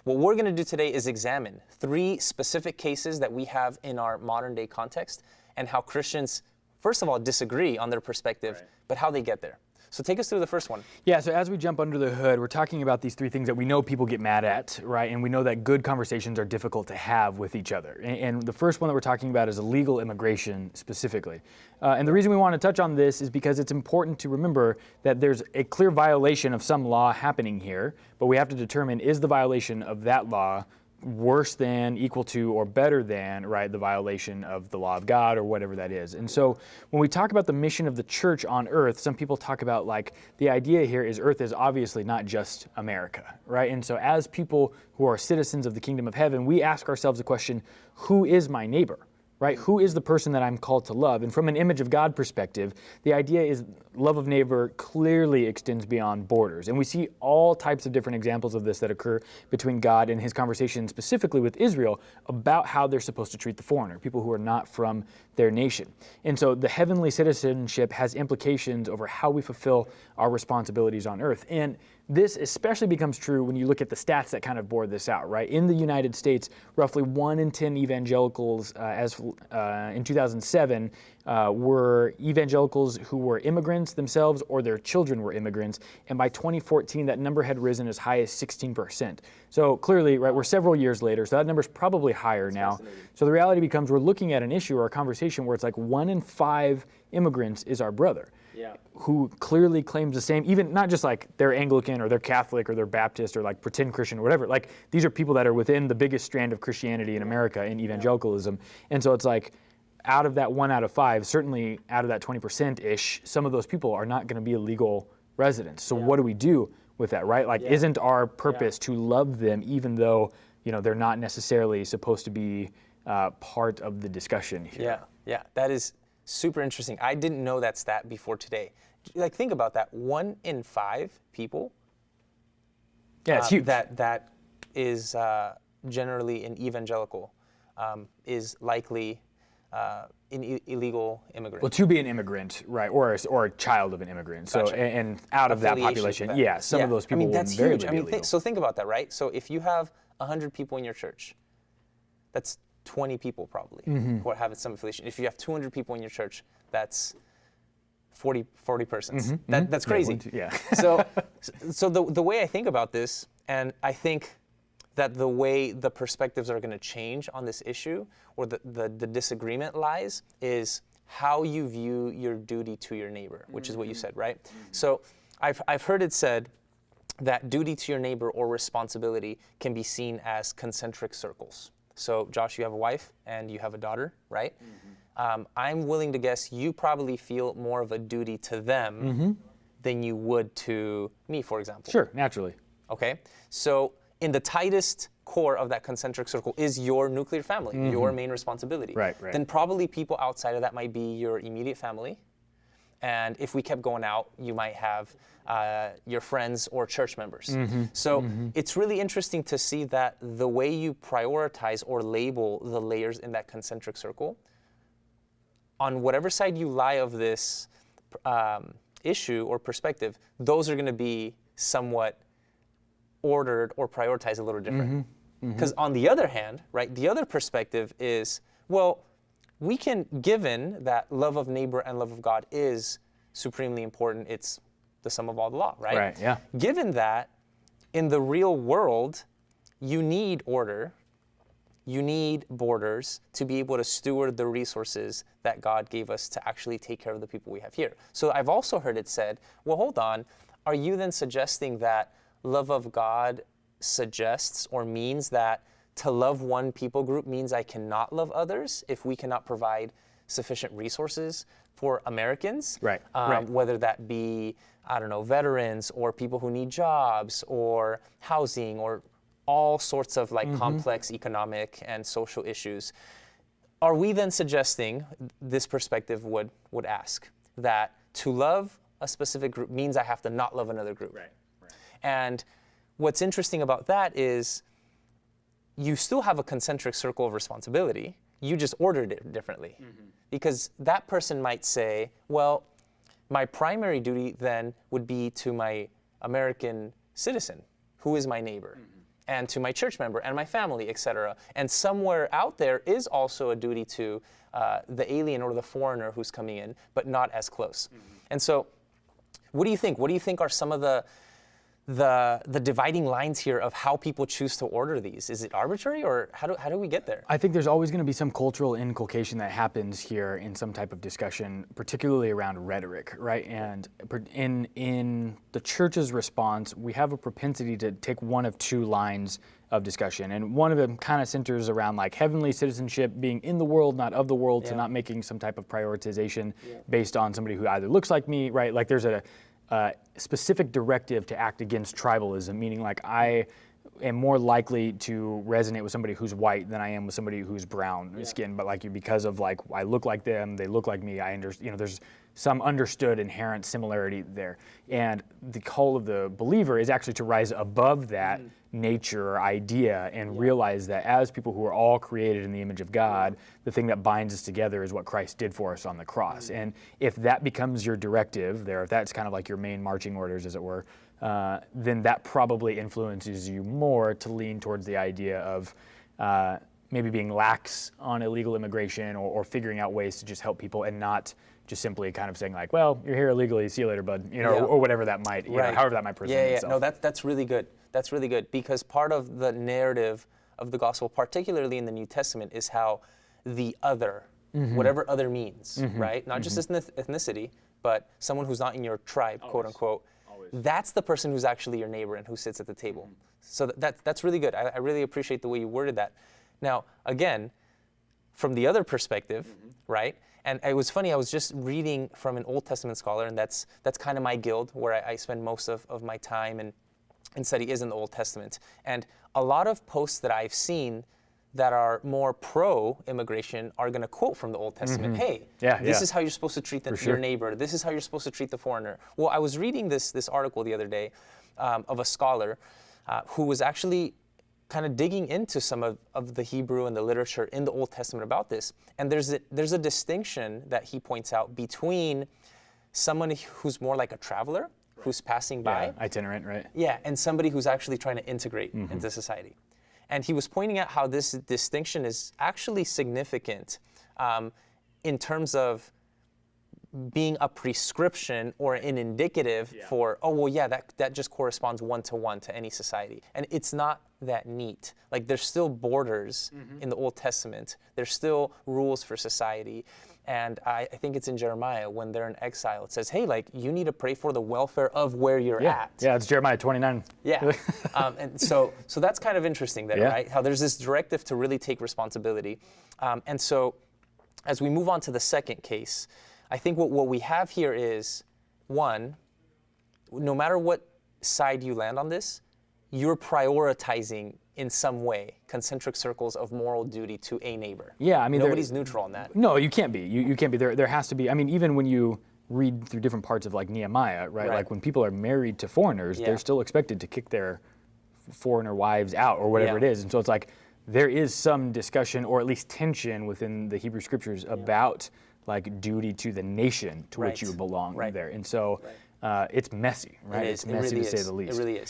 what we're going to do today is examine 3 specific cases that we have in our modern day context and how Christians, first of all, disagree on their perspective, but how they get there. So take us through the first one. Yeah, so as we jump under the hood, we're talking about these 3 things that we know people get mad at, right? And we know that good conversations are difficult to have with each other. And the first one that we're talking about is illegal immigration specifically. And the reason we want to touch on this is because it's important to remember that there's a clear violation of some law happening here, but we have to determine, is the violation of that law worse than, equal to, or better than, right, the violation of the law of God or whatever that is. And so when we talk about the mission of the church on earth, some people talk about, like, the idea here is earth is obviously not just America, right? And so as people who are citizens of the kingdom of heaven, we ask ourselves the question, who is my neighbor? Right? Who is the person that I'm called to love? And from an image of God perspective, the idea is love of neighbor clearly extends beyond borders. And we see all types of different examples of this that occur between God and his conversation specifically with Israel about how they're supposed to treat the foreigner, people who are not from their nation. And so the heavenly citizenship has implications over how we fulfill our responsibilities on earth. And this especially becomes true when you look at the stats that kind of bore this out, right? In the United States, roughly 1 in 10 evangelicals in 2007 were evangelicals who were immigrants themselves or their children were immigrants. And by 2014, that number had risen as high as 16%. So clearly, right, we're several years later, so that number's probably higher now. So the reality becomes we're looking at an issue or a conversation where it's like 1 in 5 immigrants is our brother. Yeah. Who clearly claims the same, even not just like they're Anglican or they're Catholic or they're Baptist or like pretend Christian or whatever. Like these are people that are within the biggest strand of Christianity in America in evangelicalism. And so it's like out of that 1 out of 5, certainly out of that 20%-ish, some of those people are not going to be legal residents. So what do we do with that, right? Like isn't our purpose to love them even though, you know, they're not necessarily supposed to be part of the discussion here? Yeah, that is super interesting. I didn't know that stat before today. Like, think about that. 1 in 5 people. Yeah, it's huge. That is generally an evangelical is likely an illegal immigrant. Well, to be an immigrant, right, or a child of an immigrant. So, Gotcha. and out of that population, some of those people will that's invariably huge. be illegal. So think about that, right? So if you have 100 people in your church, that's 20 people probably who have some affiliation. If you have 200 people in your church, that's 40 persons. That's crazy. So the way I think about this, and I think that the way the perspectives are going to change on this issue, or the disagreement lies, is how you view your duty to your neighbor, which is what you said, right? So I've heard it said that duty to your neighbor or responsibility can be seen as concentric circles. So Josh, you have a wife and you have a daughter, right? I'm willing to guess you probably feel more of a duty to them than you would to me, for example. Sure, naturally. Okay, so in the tightest core of that concentric circle is your nuclear family, your main responsibility. Right. Then probably people outside of that might be your immediate family. And if we kept going out, you might have your friends or church members. So it's really interesting to see that the way you prioritize or label the layers in that concentric circle, on whatever side you lie of this issue or perspective, those are going to be somewhat ordered or prioritized a little different. Because on the other hand, right, the other perspective is, well, we can, given that love of neighbor and love of God is supremely important, it's the sum of all the law, right? Right, yeah. Given that, in the real world, you need order, you need borders to be able to steward the resources that God gave us to actually take care of the people we have here. So I've also heard it said, well, hold on, are you then suggesting that love of God suggests or means that to love one people group means I cannot love others if we cannot provide sufficient resources for Americans? Right. Whether that be, I don't know, veterans or people who need jobs or housing or all sorts of like complex economic and social issues. Are we then suggesting, this perspective would ask, that to love a specific group means I have to not love another group? Right. And what's interesting about that is you still have a concentric circle of responsibility. You just ordered it differently. Because that person might say, well, my primary duty then would be to my American citizen, who is my neighbor. and to my church member and my family, etc. And somewhere out there is also a duty to the alien or the foreigner who's coming in, but not as close. And so, what do you think? What do you think are some of the dividing lines here of how people choose to order these? Is it arbitrary, or how do we get there? I think there's always going to be some cultural inculcation that happens here in some type of discussion, particularly around rhetoric, right? And in the church's response, we have a propensity to take one of two lines of discussion, and one of them kind of centers around like heavenly citizenship, being in the world, not of the world, so not making some type of prioritization based on somebody who either looks like me, right? Like there's a specific directive to act against tribalism, meaning like I am more likely to resonate with somebody who's white than I am with somebody who's brown skin, but like because of like I look like them, they look like me, I understand, there's some understood inherent similarity there. And the call of the believer is actually to rise above that nature or idea and realize that as people who are all created in the image of God, the thing that binds us together is what Christ did for us on the cross. And if that becomes your directive there, if that's kind of like your main marching orders, as it were, then that probably influences you more to lean towards the idea of maybe being lax on illegal immigration or figuring out ways to just help people and not just simply kind of saying like, well, you're here illegally, see you later, bud, or whatever that might, however that might present itself. No, that's really good. That's really good, because part of the narrative of the gospel, particularly in the New Testament, is how the other, whatever other means, right? Not just ethnicity, but someone who's not in your tribe, quote unquote. That's the person who's actually your neighbor and who sits at the table. So that's really good. I really appreciate the way you worded that. Now, again, from the other perspective, right? And it was funny, I was just reading from an Old Testament scholar, and that's kind of my guild, where I spend most of my time and study is in the Old Testament. And a lot of posts that I've seen that are more pro-immigration are going to quote from the Old Testament. Hey, this is how you're supposed to treat your neighbor. This is how you're supposed to treat the foreigner. Well, I was reading this article the other day of a scholar who was actually kind of digging into some of the Hebrew and the literature in the Old Testament about this. And there's a distinction that he points out between someone who's more like a traveler, who's passing by. Itinerant, right? Yeah, and somebody who's actually trying to integrate into society. And he was pointing out how this distinction is actually significant in terms of being a prescription or an indicative for, that just corresponds one-to-one to any society. And it's not that neat. Like, there's still borders in the Old Testament. There's still rules for society. And I think it's in Jeremiah when they're in exile. It says, hey, like, you need to pray for the welfare of where you're at. Yeah, it's Jeremiah 29. Yeah. And so that's kind of interesting there, right? How there's this directive to really take responsibility. And so as we move on to the second case, I think what we have here is, one, no matter what side you land on this, you're prioritizing in some way concentric circles of moral duty to a neighbor. Yeah, I mean, nobody's neutral on that. No, you can't be. You can't be. There has to be. I mean, even when you read through different parts of like Nehemiah, right? Like when people are married to foreigners, they're still expected to kick their foreigner wives out or whatever it is. And so it's like there is some discussion or at least tension within the Hebrew scriptures about like duty to the nation to which you belong there. And so it's messy, right? It's messy to say the least. It really is.